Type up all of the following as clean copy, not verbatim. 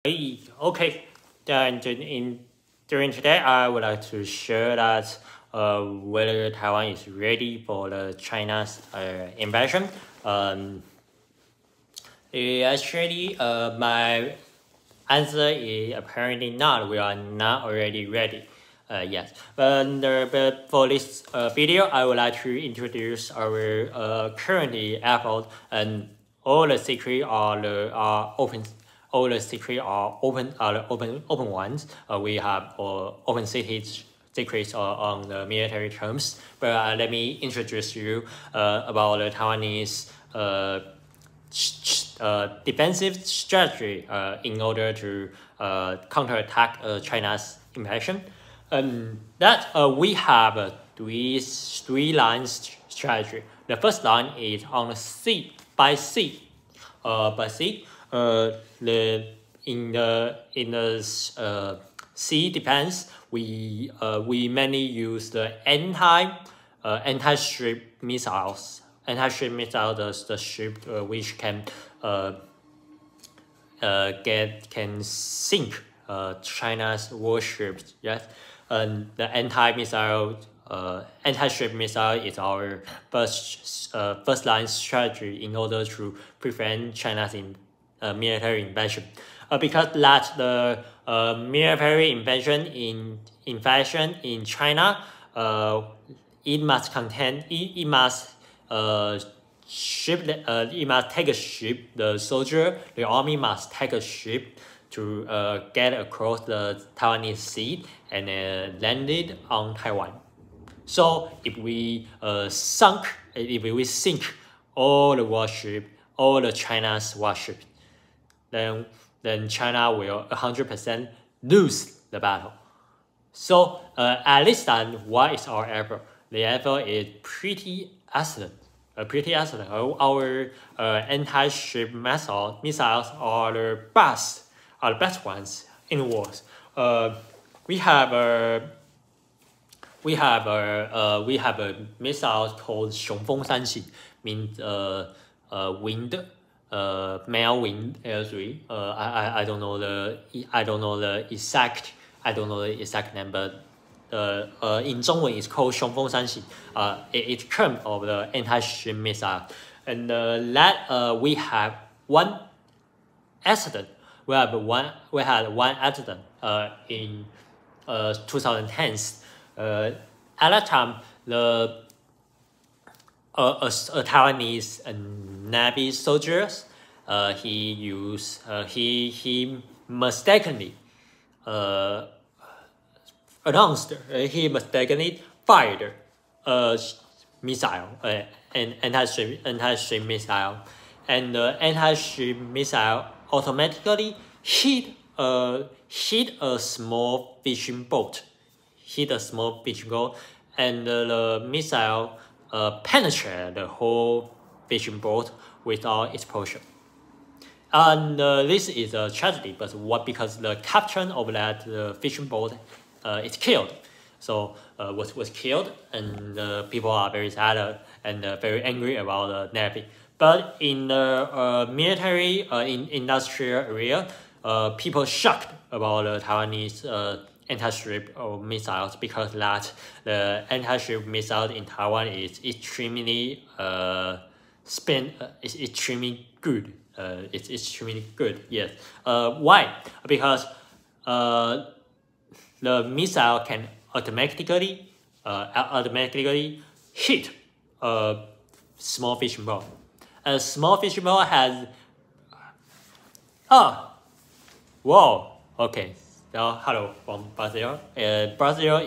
Okay, then during today, I would like to share that whether Taiwan is ready for the China's invasion. Actually, my answer is apparently not. We are not already ready. Yes, but for this video, I would like to introduce our currently effort, and all the secret are open. All the secret are open ones. We have open cities secrets on the military terms. But let me introduce you about the Taiwanese defensive strategy in order to counterattack China's invasion. We have three lines strategy. The first line is on sea by sea. In the sea defense, we mainly use the anti-ship missiles. Anti-ship missile, the ship which can sink China's warships. Yes, and the anti-ship missile is our first line strategy in order to prevent China's military invasion. Because that the military invasion in China, it must take a ship. The soldier, the army must take a ship to get across the Taiwanese Sea and landed on Taiwan. So if we sink all the China's warships, then China will 100% lose the battle. So at this time, what is our effort? The effort is pretty excellent. Our anti-ship missiles are the best ones in the world. We have a missile called 雄风三型, means wind, male wind L3. I don't know the exact name, but in 中文 it's called 雄风三型. It's term of the anti-ship missile, and we have one accident. We had one accident in 2010. At that time, a Taiwanese Navy soldiers, he mistakenly fired a missile, an anti-ship missile, and the anti-ship missile automatically hit a small fishing boat. And the missile penetrated the whole fishing boat without explosion. And this is a tragedy, but because the captain of that fishing boat is killed. So was killed, and people are very sad and very angry about the Navy. But in the military, industrial area, people shocked about the Taiwanese anti-ship missiles, because the anti-ship missile in Taiwan is extremely extremely good. It's extremely good. Yes. Why? Because the missile can automatically hit a small fishing boat. A small fishing boat has whoa. Okay. Now, hello from Brazil. Brazil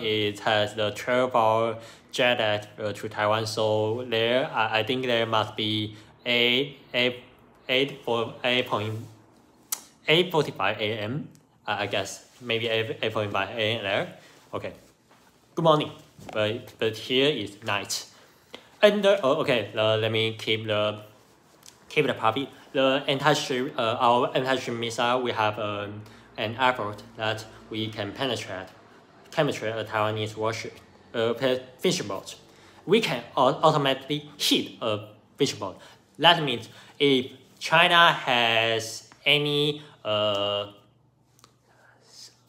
has the 12-hour jet to Taiwan, so there I think there must be 8:45 a.m. I guess maybe 8:45 a.m. there. Okay. Good morning. But here is night. And let me keep the puppy. The our anti-ship missile, we have an effort that we can penetrate a Taiwanese warship, fishing boat. We can automatically hit a fishing boat. That means if China has any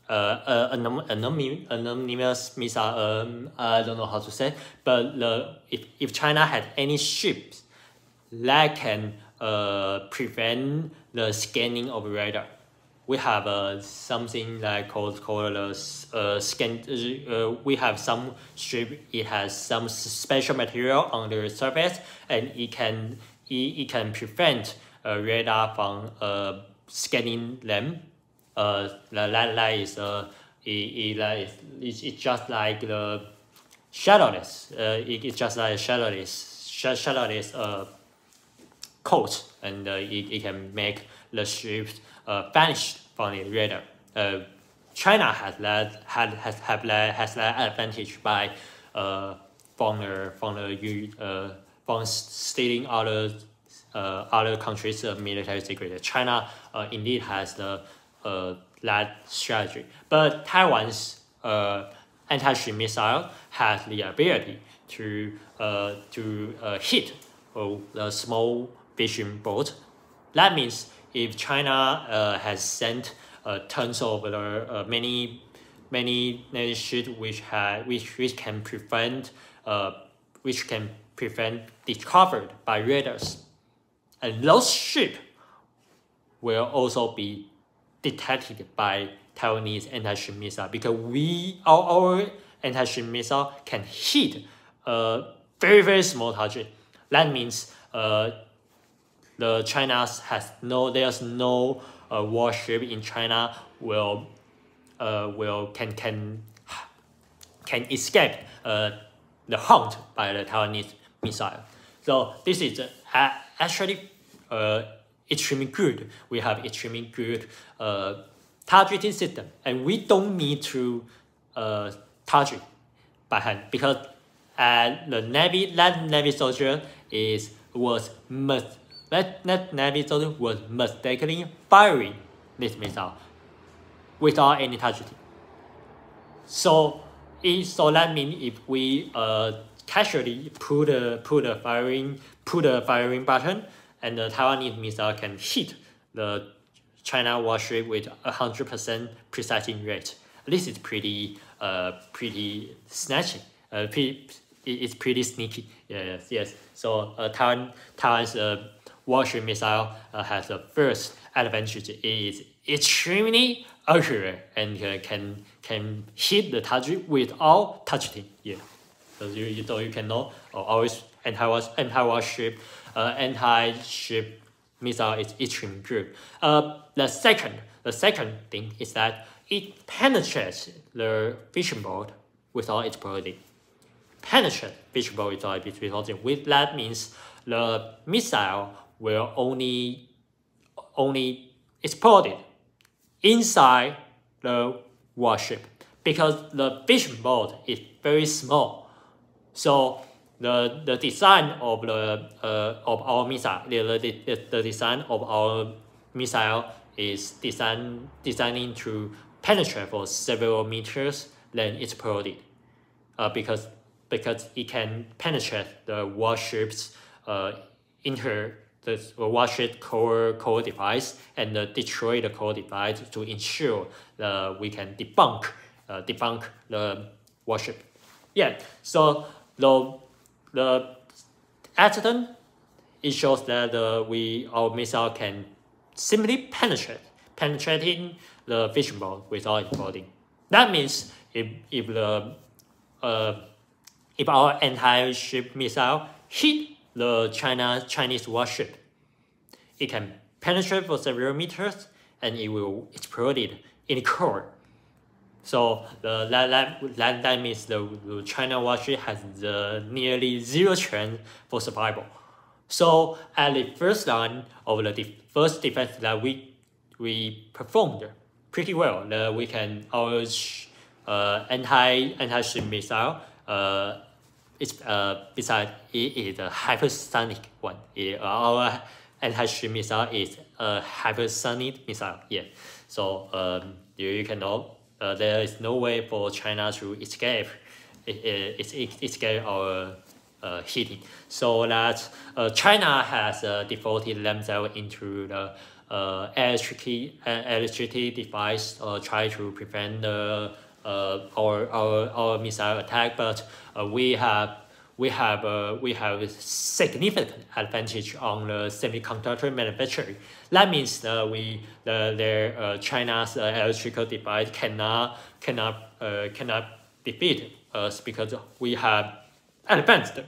anonymous missile. I don't know how to say, but if China had any ships that can prevent the scanning of radar, we have something like called scan. We have some ship. It has some special material on the surface, and it can prevent radar from scanning them. That is it's just like the shadowless. It's just like shadowless coat, and it can make the ships vanish from the radar. China has that advantage by from stealing other countries' military secret. China indeed has that strategy, but Taiwan's anti-ship missile has the ability to hit the small fishing boat. That means if China has sent tons of many ships which can prevent discovered by radars, and those ships will also be detected by Taiwanese anti-ship missile, because our anti-ship missile can hit a very small target. That means there's no warship in China can escape the hunt by the Taiwanese missile. So this is actually extremely good. We have extremely good targeting system, and we don't need to target by hand, because the Navy soldier was mistakenly firing this missile without any targeting. So that means if we casually pull the firing button, and the Taiwanese missile can hit the China warship with 100% precision rate. This is pretty snatchy. It's pretty sneaky. Yes. So Taiwan's warship missile has the first advantage. It is extremely accurate and can hit the target without touching. Yeah. So you can know always anti-warship missile is extremely good. The second thing is that it penetrates the fishing boat without exploding. With that means the missile will only explode inside the warship, because the fishing boat is very small. So the design of our missile, the design of our missile is designing to penetrate for several meters, then explode because it can penetrate the warship's the warship core device and destroy the core device to ensure we can debunk the warship. Yeah. So the accident, it shows that our missile can simply penetrating the fishing boat without exploding. That means if our anti-ship missile hit the Chinese warship, it can penetrate for several meters and it will explode in the core. So that means the China warship has nearly zero chance for survival. So at the first line of the first defense that we performed pretty well. We can our anti-ship missile besides it is a hypersonic one. Our anti-ship missile is a hypersonic missile. Yeah. So you can know there is no way for China to escape our hitting. So that China has defaulted themselves into the electricity device try to prevent the our missile attack, but we have significant advantage on the semiconductor manufacturing. That means China's electrical device cannot defeat us because we have advanced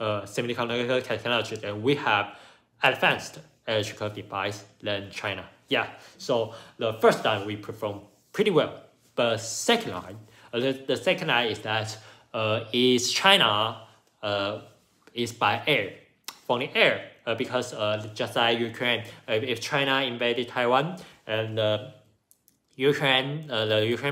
semiconductor technology and we have advanced electrical device than China. Yeah, so the first line we perform pretty well, but second line, the second line is that is China is by air, from the air, because just like Ukraine, if China invaded Taiwan and the Ukraine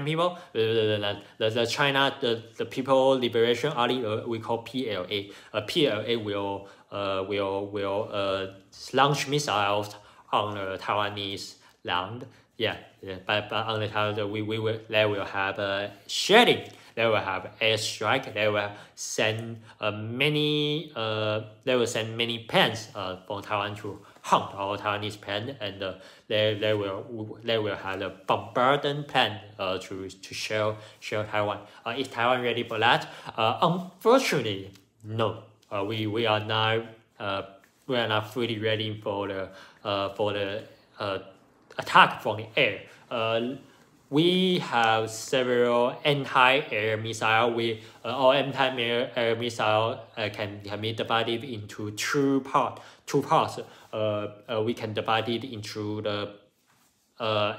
people, the China, the People Liberation Army, we call PLA. PLA will launch missiles on the Taiwanese land. Yeah, but on the Taiwan, they will have sharing. They will have airstrike. They will send many planes from Taiwan to hunt our Taiwanese plane, and they will have a bombardment plan to shell Taiwan. Is Taiwan ready for that? Unfortunately, no. We are not fully ready for the attack from the air. We have several anti-air missiles. Our anti-air missile can be divided into two parts. We can divide it into the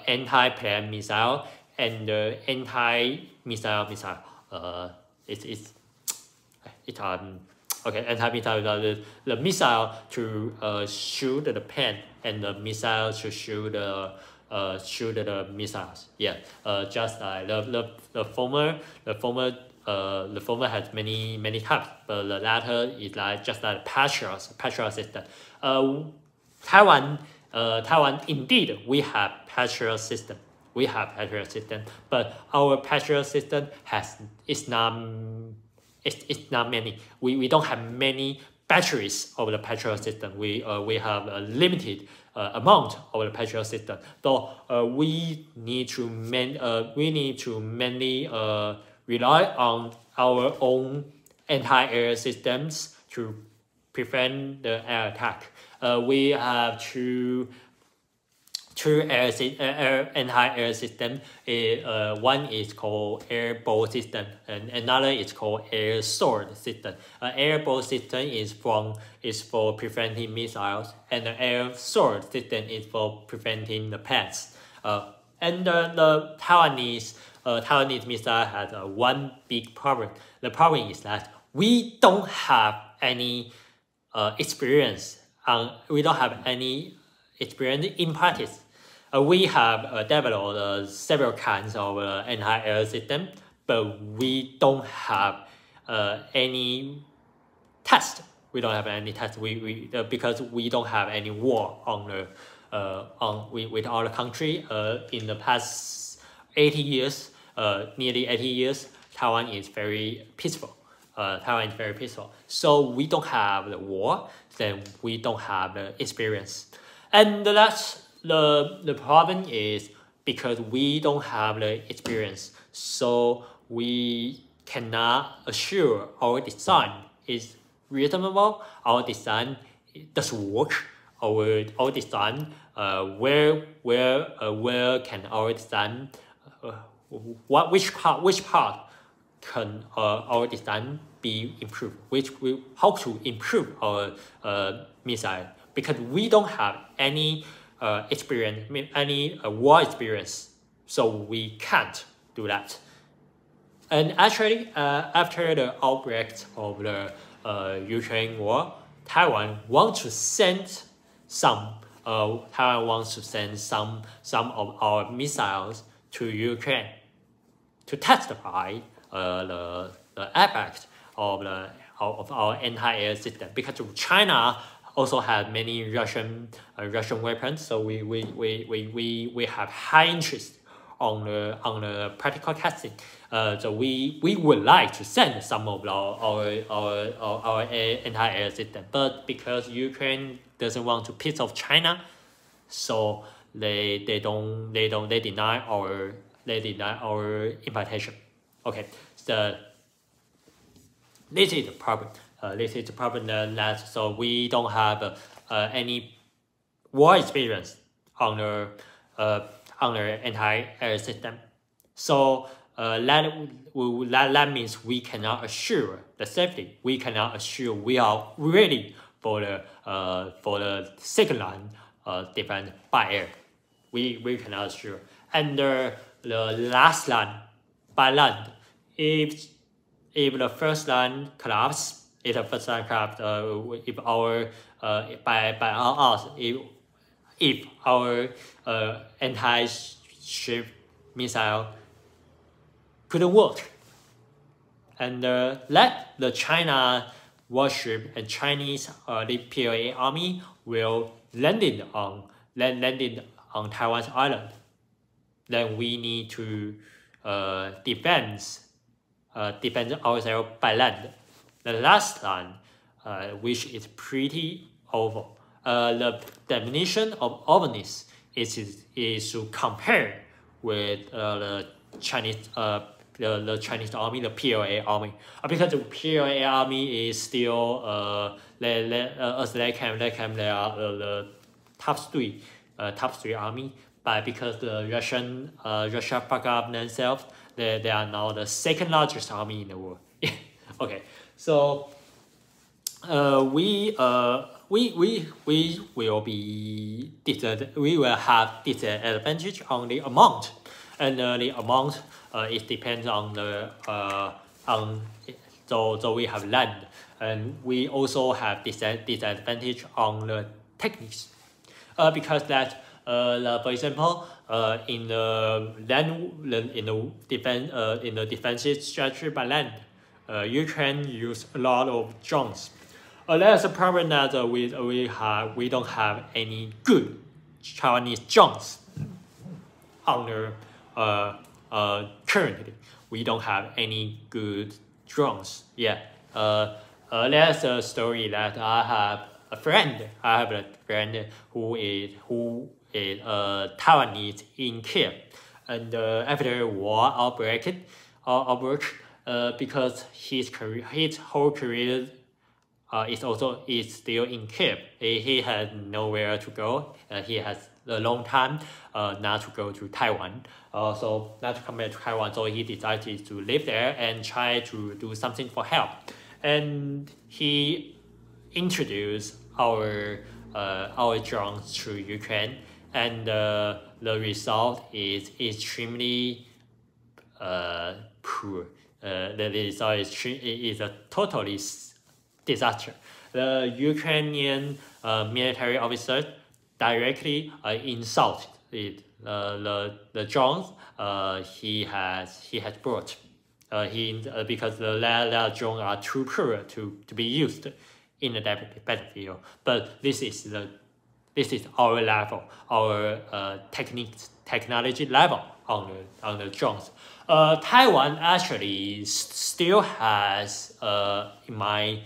anti-plane missile and the anti-missile missile. Okay, anti-missile, the missile to shoot the plane and the missile to shoot the missiles. Yeah, just like the former has many types, but the latter is just like Patriot system. Taiwan indeed we have Patriot system. But our Patriot system it's not many. We don't have many batteries of the Patriot system. We have a limited amount of the Patriot system. So we need to mainly rely on our own anti-air systems to prevent the air attack. We have two anti-air system. One is called airborne system, and another is called air sword system. Airborne system is for preventing missiles, and the air sword system is for preventing the planes. And the Taiwanese missile has one big problem. The problem is that we don't have any experience. We don't have any experience in practice. We have developed several kinds of anti-air system, but we don't have any test. We don't have any test. Because we don't have any war with our country. In the past 80 years, nearly 80 years, Taiwan is very peaceful. So we don't have the war. Then we don't have the experience, and that's the problem is because we don't have the experience, so we cannot assure our design is reasonable. Our design does work. Our design where can our design which part can our design be improved? How to improve our missile, because we don't have any experience, any war experience, so we can't do that. And actually, after the outbreak of the Ukraine war, Taiwan wants to send some of our missiles to Ukraine to testify the effect of our anti-air system, because China also has many Russian weapons, so we have high interest on the practical testing. So we would like to send some of our anti-air system, but because Ukraine doesn't want to piss off China, so they deny our invitation. Okay, so this is the problem. This is the problem that so we don't have any war experience on the anti-air system. So that means we cannot assure the safety. We cannot assure we are ready for the second line defense by air. We cannot assure. And the last line by land, if the first line collapse, if our if our anti-ship missile couldn't work, and let the China warship and Chinese the PLA army will landed on Taiwan's island, then we need to defend ourselves by land. The last line, which is pretty over. The definition of overness is to compare with the Chinese the Chinese army, the PLA army, because the PLA army is still as they are the top three army, but because the Russia fuck up themselves, they are now the second largest army in the world. Okay, so we will have disadvantage on the amount, and the amount it depends on the so we have land, and we also have disadvantage on the techniques, because that for example in the defensive strategy by land, Ukraine use a lot of drones. That's a problem that we don't have any good Chinese drones on the currently. We don't have any good drones. Yeah. There's a story that I have a friend who is Taiwanese in Kiev, and after war outbreak, because his whole career is still in Kiev. He has nowhere to go. He has a long time not to go to Taiwan. So not to come back to Taiwan. So he decided to live there and try to do something for help. And he introduced our drones to Ukraine, and the result is extremely poor. The result is a totally disaster. The Ukrainian military officers directly insult it. The drones he has brought. Because the drones are too poor to be used in the battlefield. But this is our level, our technology level on the drones. Taiwan actually still has, in my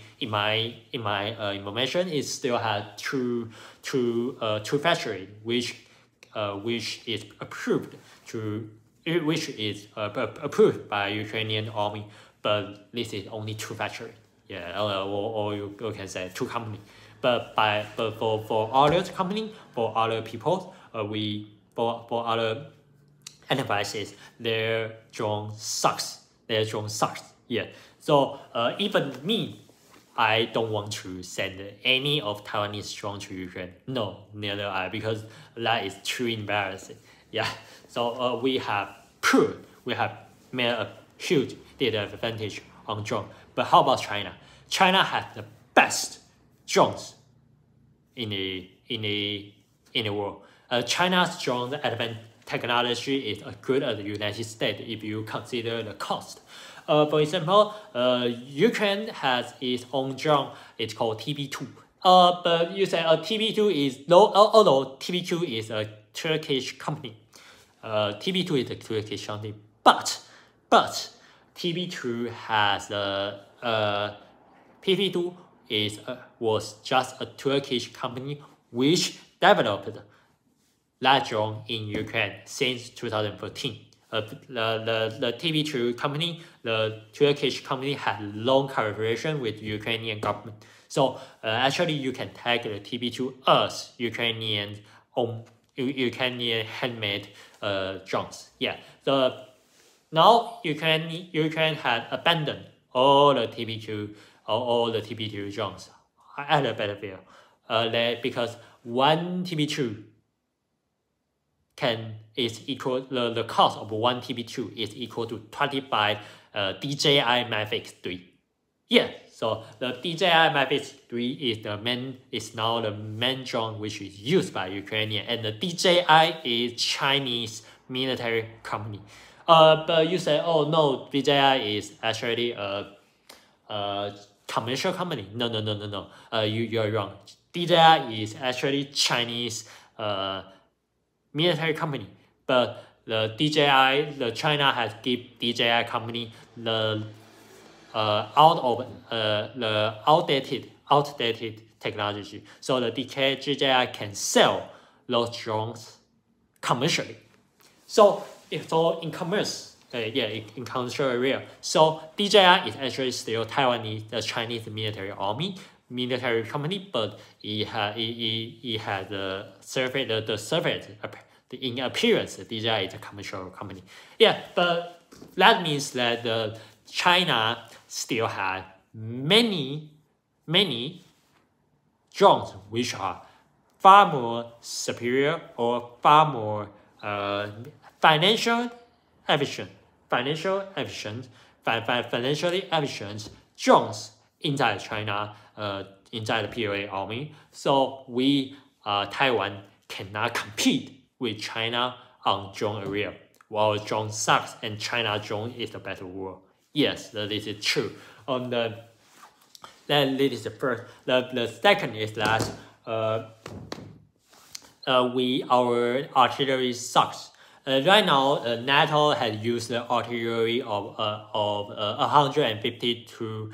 information, it still has two factories which is approved by Ukrainian army, but this is only two factories. Yeah, or you can say two companies. But for other company, for other people, for other enterprises, their drone sucks. Yeah. So even me, I don't want to send any of Taiwanese drone to Ukraine. No, neither I, because that is too embarrassing. Yeah. So we have made a huge disadvantage on drone. But how about China? China has the best drones in the world. China's drone advanced technology is as good as the United States if you consider the cost. For example, Ukraine has its own drone. It's called TB2. But you say TB2 is although TB2 is a Turkish company. TB2 is a Turkish company, but TB2 has TB2 was just a Turkish company which developed that drone in Ukraine since 2014. The TB2 company, the Turkish company, had long collaboration with Ukrainian government. So actually, you can tag the TB2 as Ukrainian handmade drones. Yeah. Now Ukraine had abandoned all the TB2 drones at a battlefield. Because one TB2 is equal, the cost of one TB2 is equal to 25 DJI Mavic 3. Yeah, so the DJI Mavic 3 is now the main drone which is used by Ukrainian, and the DJI is Chinese military company. But you say, oh no, DJI is actually a commercial company. No. You're wrong. DJI is actually Chinese military company, but the China has give DJI company the outdated technology, so the DJI can sell those drones commercially. So in commerce, in commercial area, so DJI is actually still Taiwanese, the Chinese military company, but it had the surface in appearance, DJI is a commercial company. Yeah, but that means that China still had many drones which are far more superior or far more financially efficient drones inside China, inside the PLA army. So Taiwan cannot compete with China on drone area. While drone sucks and China drone is the better world. Yes, this is true. This is the first. The second is that our artillery sucks. Right now, NATO has used the artillery of 152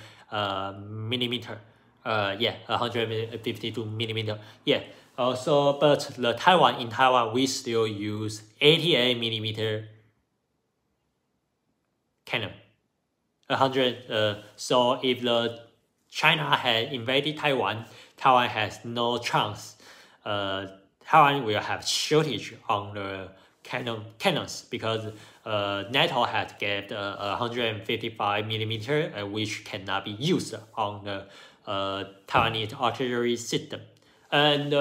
millimeter. 152 millimeter. Yeah. But in Taiwan, we still use 88 millimeter cannon. 100. So if China had invaded Taiwan has no chance. Taiwan will have shortage on the cannons because NATO has get 155 millimeter, which cannot be used on the Taiwanese artillery system. And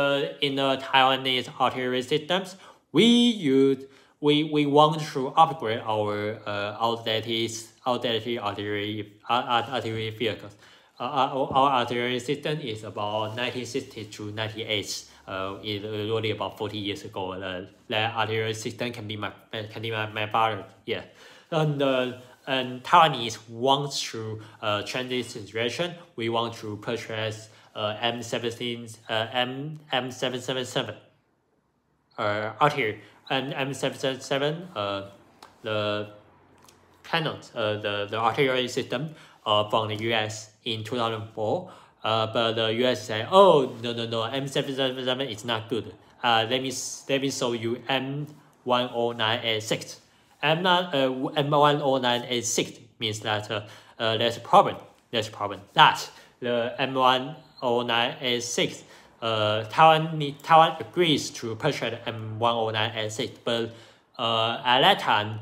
in the Taiwanese artillery systems, we want to upgrade our outdated artillery vehicles. Our artillery system is about 1960 to 98. It's really about 40 years ago. The artillery system can be my father. Yeah, and Taiwanese wants to change this situation. We want to purchase M777 artillery and M777 the cannons, the artillery system from the US in 2004. But the US said, oh no, M777 is not good. Let me show you M109A6. M109A6 means that there's a problem. That the M109A6, Taiwan agrees to purchase M109A6, but at that time,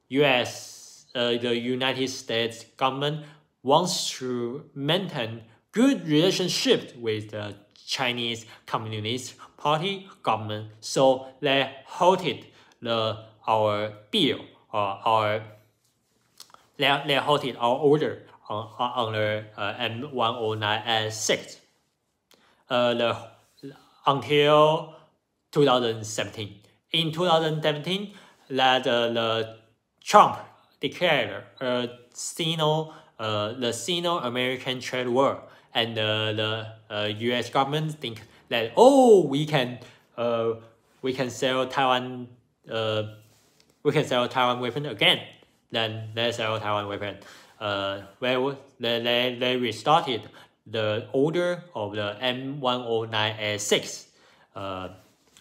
the United States government wants to maintain good relationship with the Chinese Communist Party government, so they halted our bill they halted our order on the M109A6 until 2017. In 2017, the Trump declared the Sino-American trade war, and the U.S. government think that we can sell Taiwan weapon again. Then they sell Taiwan weapon. They restarted the order of the M109A6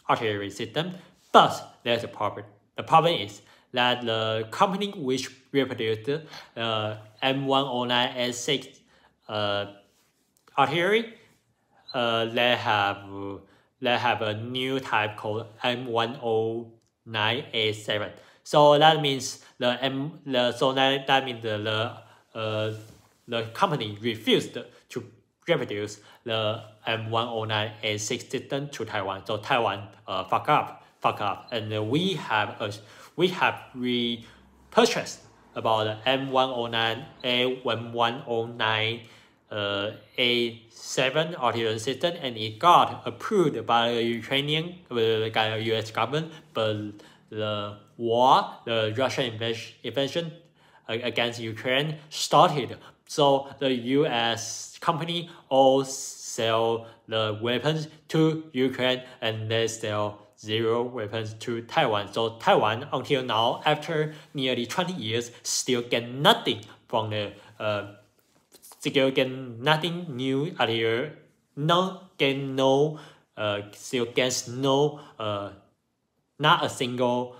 artillery system, But there's a problem. The problem is that the company which reproduced M109A6 artillery, they have a new type called M109A7. So that means that means the company refused to reproduce the M109A6 system to Taiwan. So Taiwan fuck up, and we have repurchased about the M109A1109 A7 artillery system, and it got approved by the Ukrainian, US government, but the war, the Russian invasion against Ukraine started. So the US company all sell the weapons to Ukraine, and they sell 0 weapons to Taiwan. So Taiwan, until now, after nearly 20 years, still get nothing from the still get nothing new artillery, still gets no, not a single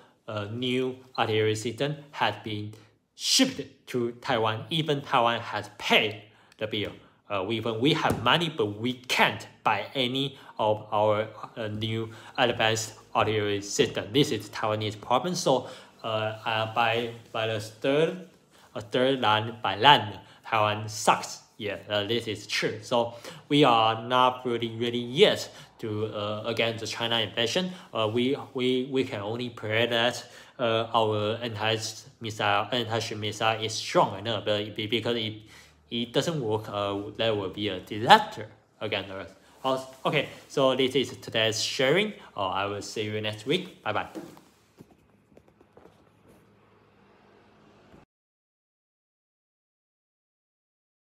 new artillery system has been shipped to Taiwan. Even Taiwan has paid the bill. We have money, but we can't buy any of our new advanced artillery system. This is Taiwanese problem. So by the third land, by land, Taiwan sucks. Yeah, this is true. So we are not really ready yet to against the China invasion. We can only pray that our anti-ship missile is strong enough. But because it doesn't work, there will be a disaster against us. Okay, so this is today's sharing. I will see you next week. Bye bye.